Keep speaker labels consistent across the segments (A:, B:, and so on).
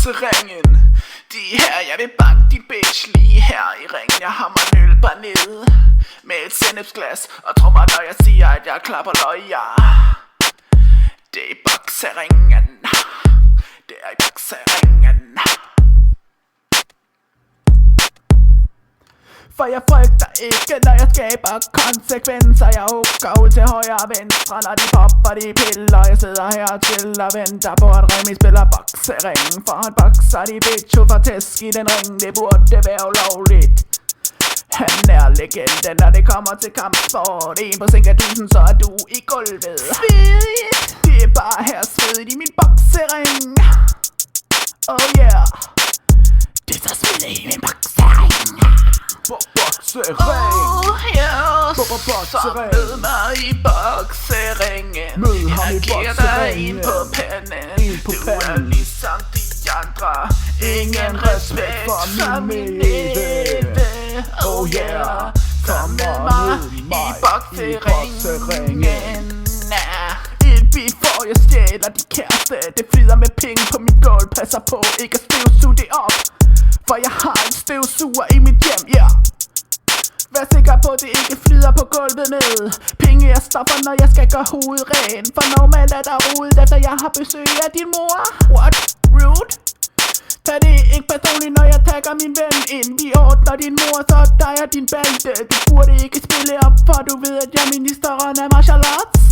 A: bokseringen. De her, jeg vil banke din bitch lige her i ringen. Jeg har mig nølper ned med et sennepsglas og tror mig, når jeg siger, at jeg klapper løjer. Det er i bokseringen. Det er i bokseringen. For jeg frygter ikke, når jeg skaber konsekvenser. Jeg hugger ud til højre og venstre, når de popper de piller. Jeg sidder her og chiller og venter på, at Remi spiller bokseringen. For han bokser de bitch ud for tæsk i den ring. Det burde være ulovligt. Han er legende, når det kommer til kampsport. En på sinkadusen, så er du i gulvet. Svedigt. Det er bare her svedigt i min boksering. Oh yeah. Det er så svedigt i min boksering. Boksering. Oh yeah. Så mød mig i bokseringen. Jeg giver dig en på panden. Du er ligesom de andre. Ingen respekt for min næve. Oh yeah. Kom med mig i bokseringen. Et beat for jeg stjæler de kæreste. Det flyder med penge på mit gulv. Passer på ikke at støvsuge det op, for jeg har en støvsuger i mit hjem, yeah. Vær sikker på, at det ikke flyder på gulvet med penge. Jeg stopper, når jeg skal gøre hovedet ren. For normalt er der rodet, efter jeg har besøg af din mor. What? Rude? Tag det ikke personligt, når jeg tagger min ven ind. Vi ordner din mor, så dig og din bande. Du burde ikke spille op, for du ved, at jeg er ministeren af martial arts.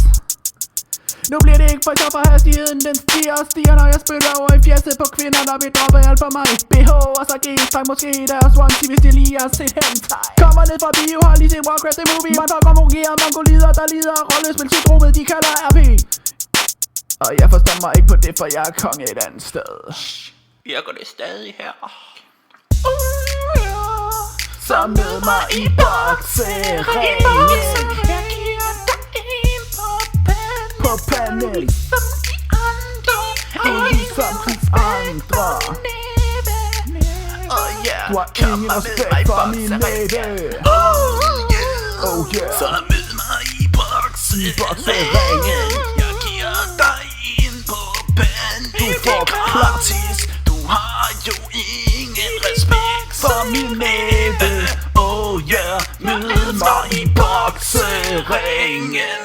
A: Nu bliver det ikke for sjov, for hastigheden den stiger og stiger, når jeg spytter over i fjeset på kvinder, der vil droppe alt for mig. BH og så G-streng, måske deres onesie, hvis de lige har set hentai. Kommer ned fra bio, har lige set Warcraft the Movie. Man talker mongerer, mongolider, der lider af rollespil, syndromet, de kalder RP. Og jeg forstår mig ikke på det, for jeg er konge et andet sted. Virker det stadig her? Så mød mig i bokseringen. På panden, ligesom de andre. Ligesom de andre. Oh yeah, du har ingen respekt for min næve. Oh yeah, så mød mig i bokseringen. Jeg giver dig en på panden. Du får gratis. Du har jo ingen respekt for min næve. Oh yeah, mød mig i bokseringen.